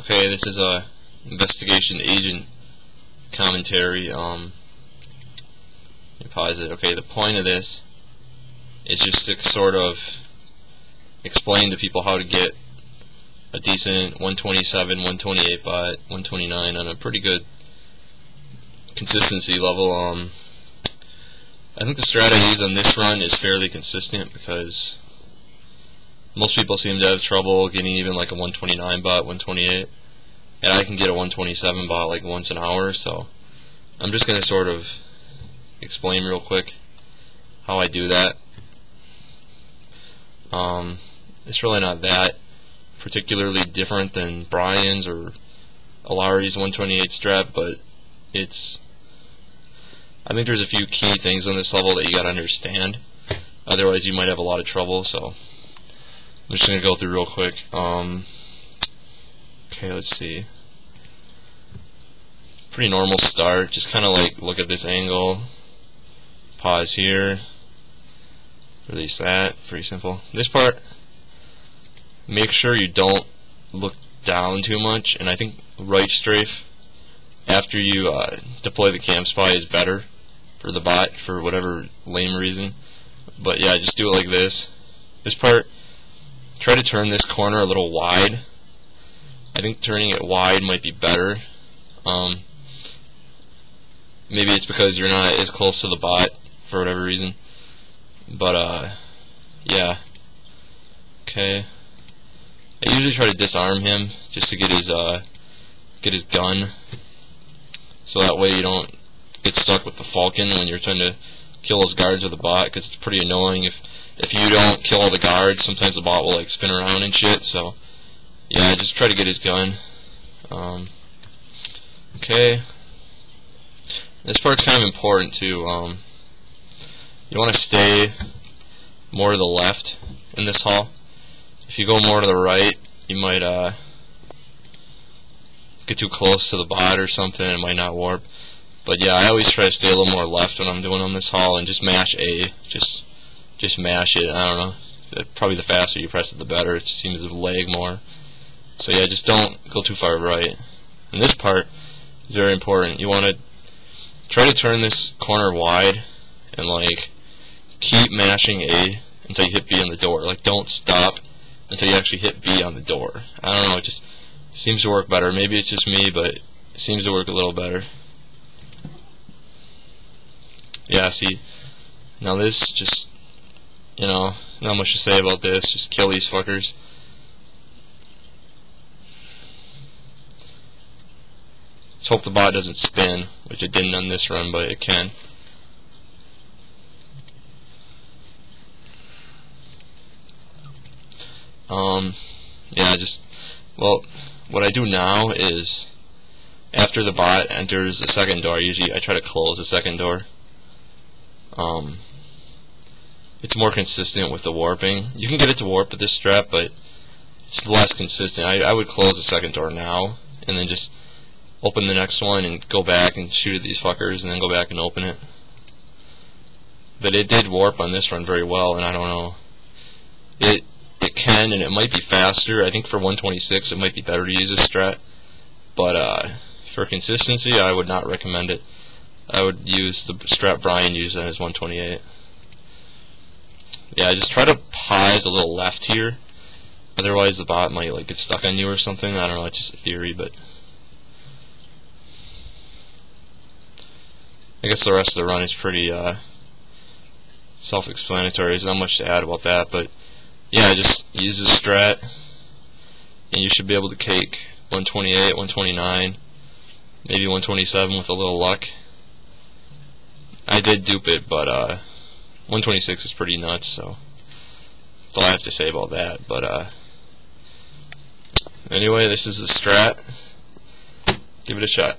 Okay, this is a investigation agent commentary. Let me pause it. Okay, the point of this is just to sort of explain to people how to get a decent 127, 128 bot, 129 on a pretty good consistency level. I think the strat I use on this run is fairly consistent because most people seem to have trouble getting even like a 129 bot, 128, and I can get a 127 bot like once an hour. So I'm just going to sort of explain real quick how I do that. It's really not that particularly different than Brian's or Alari's 128 strat, but I think there's a few key things on this level that you gotta understand. Otherwise you might have a lot of trouble, so I'm just gonna go through real quick. Okay, let's see. Pretty normal start, just kinda like look at this angle, pause here, release that, pretty simple. This part, make sure you don't look down too much, and I think right strafe after you deploy the cam spy is better for the bot for whatever lame reason. But yeah, just do it like this. This part, try to turn this corner a little wide. I think turning it wide might be better. Maybe it's because you're not as close to the bot for whatever reason. But yeah. Okay. I usually try to disarm him just to get his gun, so that way you don't get stuck with the Falcon when you're trying to kill those guards with the bot, because it's pretty annoying if you don't kill all the guards. Sometimes the bot will like spin around and shit. So yeah, just try to get his gun. Okay, this part's kind of important too. You want to stay more to the left in this hall. If you go more to the right, you might get too close to the bot or something. It might not warp. But yeah, I always try to stay a little more left when I'm doing on this hall, and just mash A. Just mash it. I don't know. Probably the faster you press it, the better. It seems to lag more. So yeah, just don't go too far right. And this part is very important. You want to try to turn this corner wide and like keep mashing A until you hit B on the door. Like, don't stop until you actually hit B on the door. I don't know, it just seems to work better. Maybe it's just me, but it seems to work a little better. Yeah, see, now this just, you know, not much to say about this. Just kill these fuckers. Let's hope the bot doesn't spin, which it didn't on this run, but it can. Yeah, well, what I do now is, after the bot enters the second door, usually I try to close the second door. It's more consistent with the warping. You can get it to warp with this strat, but it's less consistent. I would close the second door now, and then just open the next one and go back and shoot at these fuckers, and then go back and open it. But it did warp on this run very well, and I don't know. It can, and it might be faster. I think for 126 it might be better to use a strat, but for consistency I would not recommend it. I would use the strat Brian used on his 128. Yeah, just try to pause a little left here, otherwise the bot might like get stuck on you or something. I don't know, it's just a theory, but I guess the rest of the run is pretty self-explanatory. There's not much to add about that, but yeah, just use the strat, and you should be able to cake 128, 129, maybe 127 with a little luck. I did dupe it, but 126 is pretty nuts, so that's all I have to say about that. But anyway, this is the strat. Give it a shot.